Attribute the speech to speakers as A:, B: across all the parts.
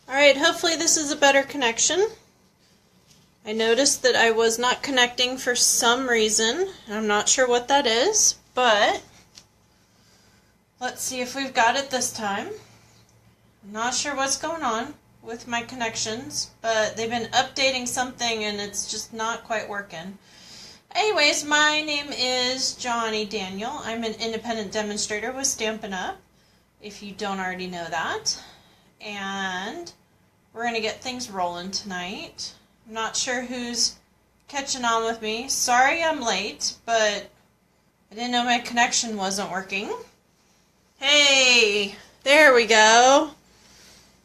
A: Alright, hopefully this is a better connection. I noticed that I was not connecting for some reason. I'm not sure what that is, but let's see if we've got it this time. I'm not sure what's going on with my connections, but they've been updating something and it's just not quite working. Anyways, my name is Johnny Daniel. I'm an independent demonstrator with Stampin' Up, if you don't already know that. And we're going to get things rolling tonight. I'm not sure who's catching on with me. Sorry I'm late, but I didn't know my connection wasn't working. Hey, there we go.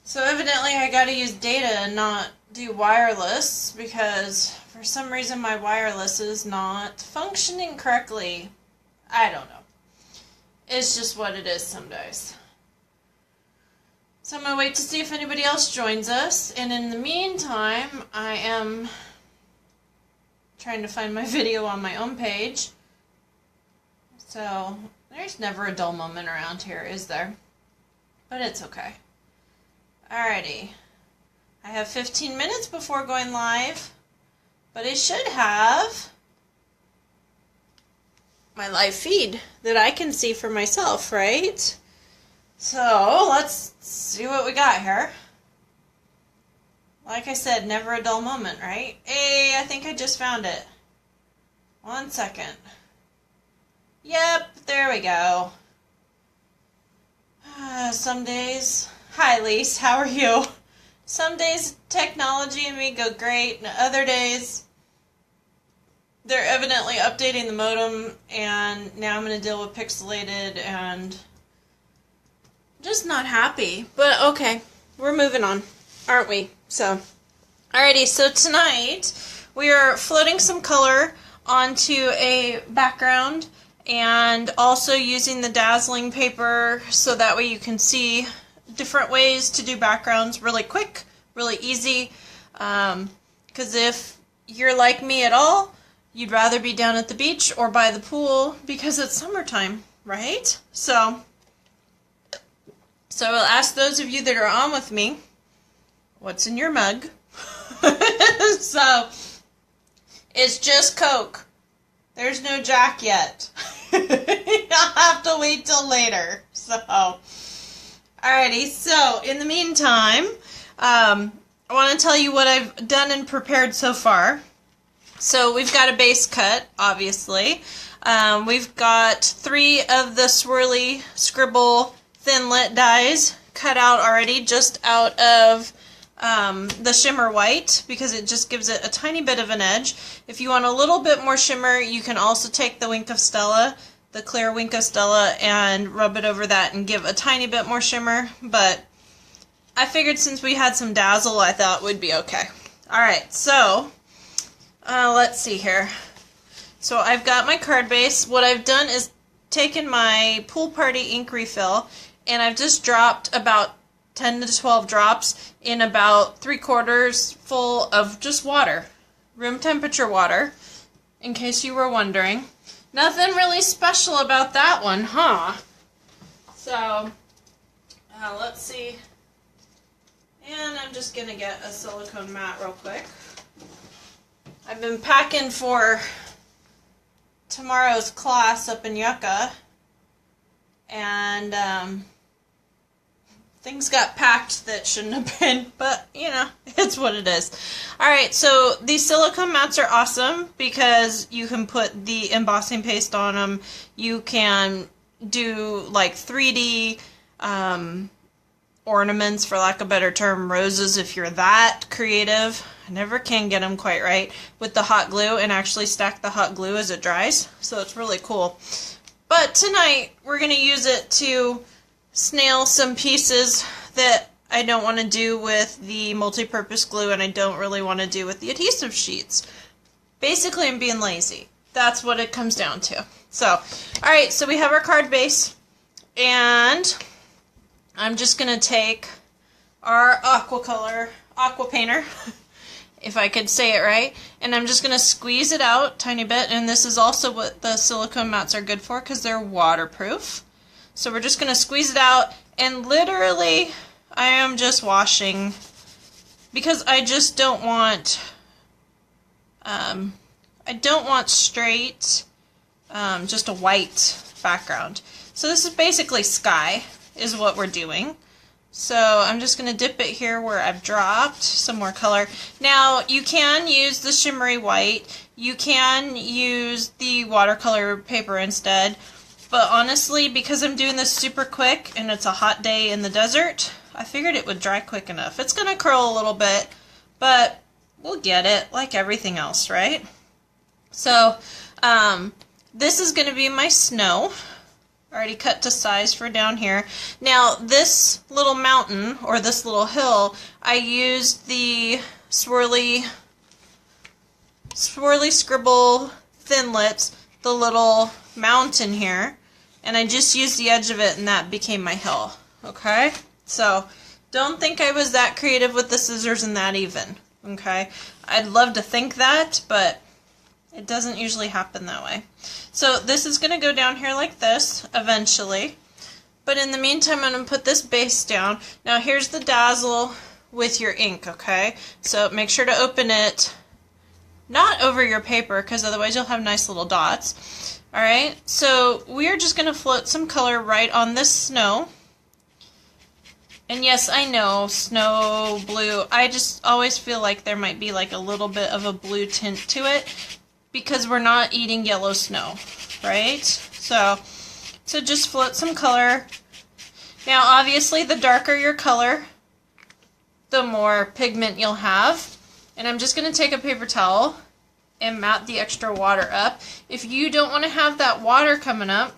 A: So evidently I got to use data and not do wireless because for some reason my wireless is not functioning correctly. I don't know. It's just what it is some days. So I'm going to wait to see if anybody else joins us, and in the meantime, I am trying to find my video on my own page. So, there's never a dull moment around here, is there? But it's okay. Alrighty. I have 15 minutes before going live, but I should have my live feed that I can see for myself, right? So, let's see what we got here. Like I said, never a dull moment, right? Hey, I think I just found it. 1 second. Yep, there we go. Some days... Hi, Lise, how are you? Some days, technology and me go great, and other days, they're evidently updating the modem, and now I'm going to deal with pixelated, and... just not happy, but okay, we're moving on, aren't we? So, alrighty, so tonight we are floating some color onto a background and also using the dazzling paper so that way you can see different ways to do backgrounds really quick, really easy, because if you're like me at all, you'd rather be down at the beach or by the pool because it's summertime, right? So I'll ask those of you that are on with me, what's in your mug? So, it's just Coke. There's no Jack yet. I'll have to wait till later. So, alrighty, so in the meantime, I want to tell you what I've done and prepared so far. So, we've got a base cut, obviously. We've got 3 of the swirly scribble Thinlit dies cut out already, just out of the shimmer white, because it just gives it a tiny bit of an edge. If you want a little bit more shimmer, you can also take the Wink of Stella, the clear Wink of Stella, and rub it over that and give a tiny bit more shimmer, but I figured since we had some dazzle, I thought would be okay. Alright, so let's see here. So I've got my card base. What I've done is taken my Pool Party ink refill, and I've just dropped about 10 to 12 drops in about 3/4 full of just water. Room temperature water, in case you were wondering. Nothing really special about that one, huh? So, let's see. And I'm just going to get a silicone mat real quick. I've been packing for tomorrow's class up in Yucca, and things got packed that shouldn't have been, but you know, it's what it is. Alright, so these silicone mats are awesome because you can put the embossing paste on them. You can do like 3D ornaments, for lack of a better term, roses if you're that creative. I never can get them quite right with the hot glue and actually stack the hot glue as it dries, so it's really cool. But tonight we're going to use it to snail some pieces that I don't want to do with the multi-purpose glue and I don't really want to do with the adhesive sheets. Basically, I'm being lazy. That's what it comes down to. So, alright, so we have our card base, and I'm just going to take our aqua painter, if I could say it right, and I'm just going to squeeze it out a tiny bit, and this is also what the silicone mats are good for because they're waterproof. So we're just going to squeeze it out, and literally I am just washing because I just don't want, straight, just a white background. So this is basically sky is what we're doing. So I'm just going to dip it here where I've dropped some more color. Now you can use the shimmery white. You can use the watercolor paper instead. But honestly, because I'm doing this super quick and it's a hot day in the desert, I figured it would dry quick enough. It's going to curl a little bit, but we'll get it like everything else, right? So this is going to be my snow. Already cut to size for down here. Now this little mountain, or this little hill, I used the swirly scribble Thinlits, the little mountain here, and I just used the edge of it and that became my hill. Okay? So don't think I was that creative with the scissors and that even. Okay? I'd love to think that, but it doesn't usually happen that way. So this is going to go down here like this eventually. But in the meantime, I'm going to put this base down. Now here's the dazzle with your ink, okay? So make sure to open it not over your paper, because otherwise you'll have nice little dots. Alright, so we're just going to float some color right on this snow. And yes, I know, snow, blue. I just always feel like there might be like a little bit of a blue tint to it, because we're not eating yellow snow, right? So just float some color. Now obviously the darker your color, the more pigment you'll have. And I'm just going to take a paper towel and mat the extra water up. If you don't want to have that water coming up,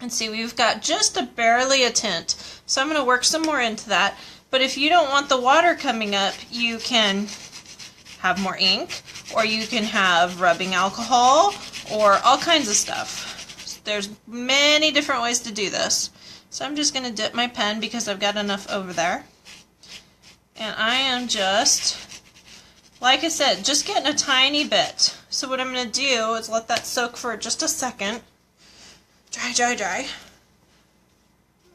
A: and see, we've got just barely a tint. So I'm going to work some more into that. But if you don't want the water coming up, you can have more ink, or you can have rubbing alcohol, or all kinds of stuff. There's many different ways to do this. So I'm just going to dip my pen because I've got enough over there. And I am just, like I said, just getting a tiny bit. So what I'm going to do is let that soak for just a second. Dry, dry, dry.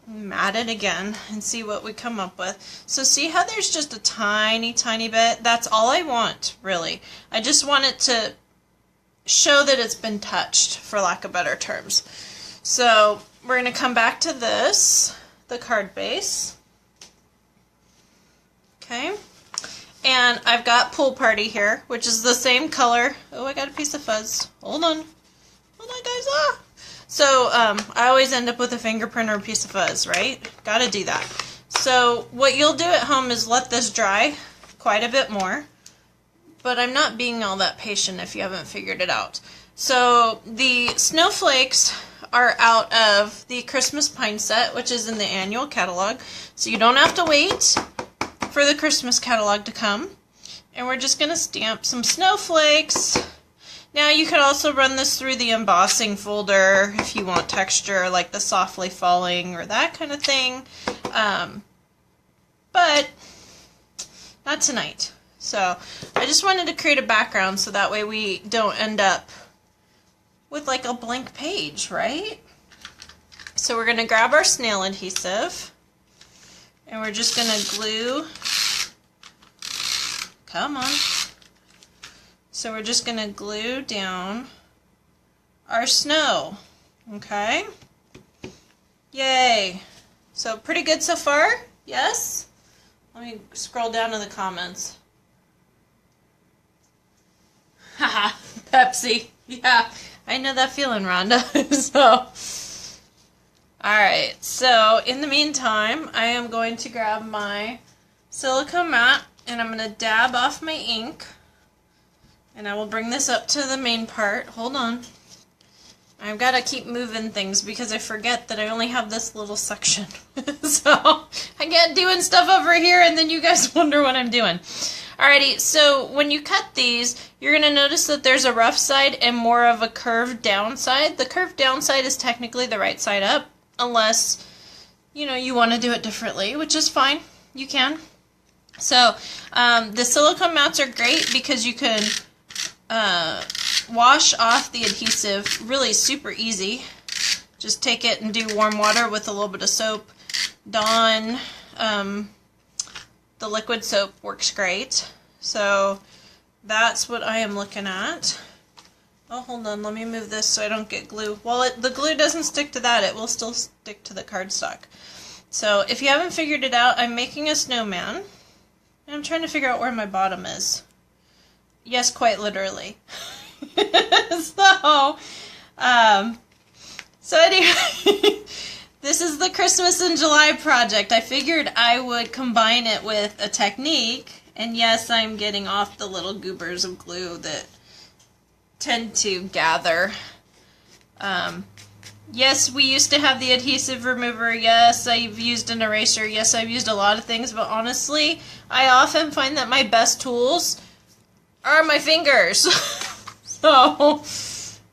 A: Mat it again and see what we come up with. So see how there's just a tiny, tiny bit? That's all I want, really. I just want it to show that it's been touched, for lack of better terms. So we're going to come back to this, the card base. Okay. And I've got Pool Party here, which is the same color. Oh, I got a piece of fuzz. Hold on. Hold on, guys. Ah! So I always end up with a fingerprint or a piece of fuzz, right? Gotta do that. So what you'll do at home is let this dry quite a bit more. But I'm not being all that patient if you haven't figured it out. So the snowflakes are out of the Christmas Pine set, which is in the annual catalog. So you don't have to wait for the Christmas catalog to come. And we're just going to stamp some snowflakes. Now you could also run this through the embossing folder if you want texture like the softly falling or that kind of thing. But not tonight. So I just wanted to create a background so that way we don't end up with like a blank page, right? So we're going to grab our snail adhesive and we're just going to glue. Come on. So we're just going to glue down our snow. Okay? Yay. So pretty good so far? Yes? Let me scroll down to the comments. Haha, Pepsi. Yeah, I know that feeling, Rhonda. So, alright, so in the meantime, I am going to grab my silicone mat and I'm going to dab off my ink. And I will bring this up to the main part. Hold on. I've got to keep moving things because I forget that I only have this little section. So I get doing stuff over here and then you guys wonder what I'm doing. Alrighty, so when you cut these, you're going to notice that there's a rough side and more of a curved down side. The curved down side is technically the right side up, unless, you know, you want to do it differently, which is fine. You can. So the silicone mats are great because you can wash off the adhesive really super easy. Just take it and do warm water with a little bit of soap. Dawn, the the liquid soap works great. So that's what I am looking at. Oh, hold on, let me move this so I don't get glue. Well, the glue doesn't stick to that, it will still stick to the cardstock. So if you haven't figured it out, I'm making a snowman. And I'm trying to figure out where my bottom is. Yes, quite literally. So anyway, this is the Christmas in July project. I figured I would combine it with a technique. And yes, I'm getting off the little goobers of glue that tend to gather. Yes, we used to have the adhesive remover. Yes, I've used an eraser. Yes, I've used a lot of things, but honestly, I often find that my best tools are my fingers. So,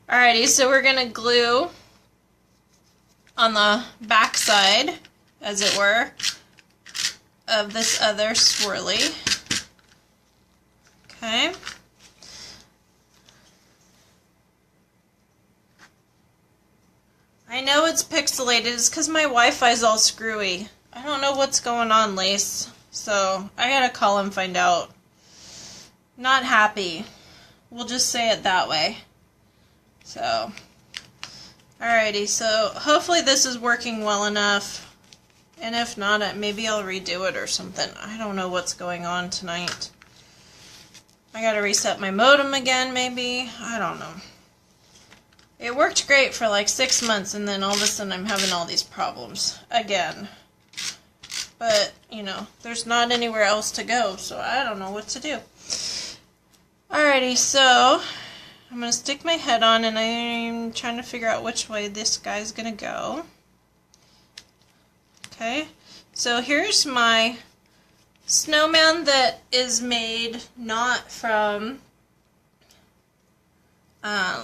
A: alrighty, so we're gonna glue on the back side, as it were, of this other swirly. Okay. I know it's pixelated. It's because my Wi-Fi's all screwy. I don't know what's going on, Lace. So, I gotta call and find out. Not happy. We'll just say it that way. So, alrighty. So, hopefully this is working well enough. And if not, maybe I'll redo it or something. I don't know what's going on tonight. I gotta reset my modem again, maybe. I don't know. It worked great for like 6 months, and then all of a sudden I'm having all these problems again. But, you know, there's not anywhere else to go, so I don't know what to do. Alrighty, so I'm going to stick my head on, and I'm trying to figure out which way this guy's going to go. Okay, so here's my snowman that is made not from...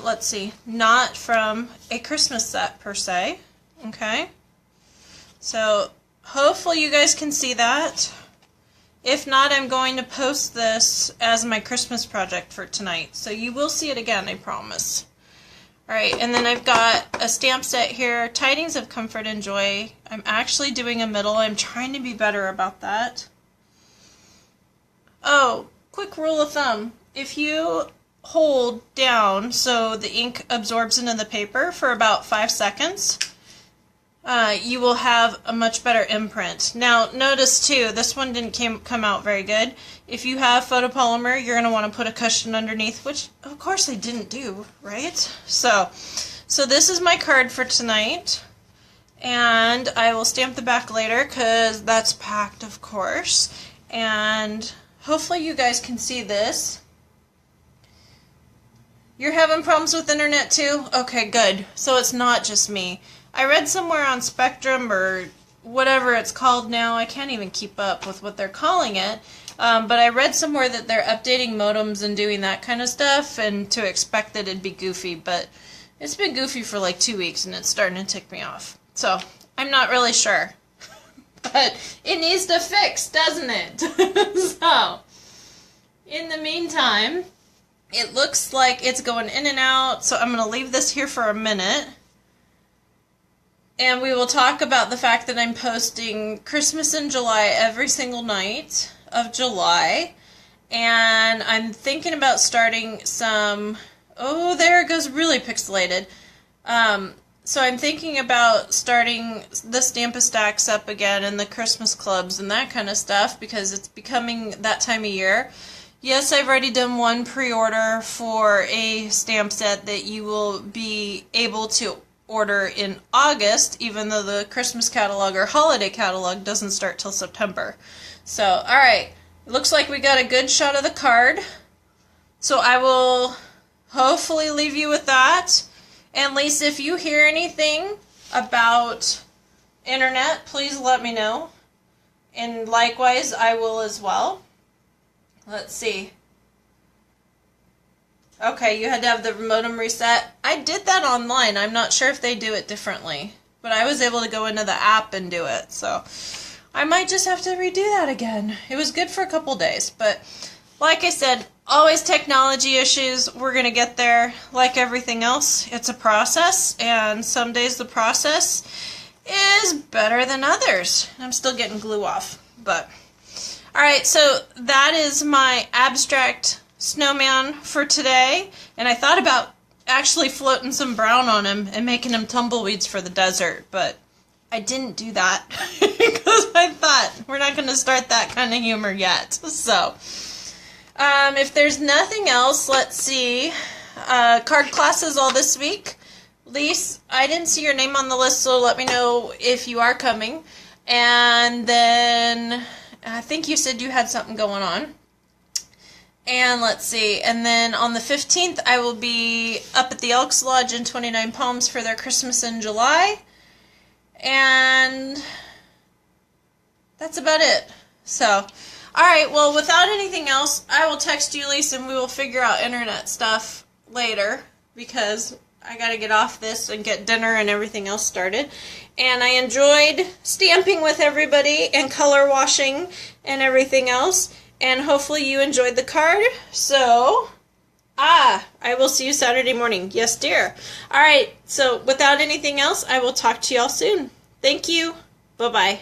A: let's see, not from a Christmas set per se. Okay, so hopefully you guys can see that. If not, I'm going to post this as my Christmas project for tonight, so you will see it again, I promise. Alright, and then I've got a stamp set here, Tidings of Comfort and Joy. I'm actually doing a middle. I'm trying to be better about that. Oh, quick rule of thumb. If you hold down so the ink absorbs into the paper for about 5 seconds, you will have a much better imprint. Now notice too, this one didn't come out very good. If you have photopolymer, you're going to want to put a cushion underneath, which of course I didn't do, right? So this is my card for tonight, and I will stamp the back later because that's packed, of course, and hopefully you guys can see this. You're having problems with internet too? Okay, good. So it's not just me. I read somewhere on Spectrum or whatever it's called now. I can't even keep up with what they're calling it. But I read somewhere that they're updating modems and doing that kind of stuff, and to expect that it'd be goofy. But it's been goofy for like 2 weeks, and it's starting to tick me off. So I'm not really sure. But it needs to fix, doesn't it? So in the meantime, it looks like it's going in and out, so I'm going to leave this here for a minute. And we will talk about the fact that I'm posting Christmas in July every single night of July. And I'm thinking about starting some... Oh, there it goes, really pixelated. So I'm thinking about starting the Stamp-A-Stacks up again and the Christmas clubs and that kind of stuff, because it's becoming that time of year. Yes, I've already done one pre-order for a stamp set that you will be able to order in August, even though the Christmas catalog or holiday catalog doesn't start till September. So, alright, it looks like we got a good shot of the card. So I will hopefully leave you with that. And Lisa, if you hear anything about internet, please let me know. And likewise, I will as well. Let's see. Okay, you had to have the modem reset. I did that online. I'm not sure if they do it differently. But I was able to go into the app and do it. So I might just have to redo that again. It was good for a couple days. But like I said, always technology issues. We're going to get there. Like everything else, it's a process. And some days the process is better than others. I'm still getting glue off. But Alright, so that is my abstract snowman for today. And I thought about actually floating some brown on him and making him tumbleweeds for the desert, but I didn't do that because I thought we're not going to start that kind of humor yet. So, if there's nothing else, let's see. Card classes all this week. Lise, I didn't see your name on the list, so let me know if you are coming. And then I think you said you had something going on. And let's see, and then on the 15th, I will be up at the Elks Lodge in 29 Palms for their Christmas in July. And that's about it. So, alright, well, without anything else, I will text you, Lisa, and we will figure out internet stuff later, because I gotta get off this and get dinner and everything else started. And I enjoyed stamping with everybody and color washing and everything else. And hopefully you enjoyed the card. So, I will see you Saturday morning. Yes, dear. Alright, so without anything else, I will talk to y'all soon. Thank you. Bye-bye.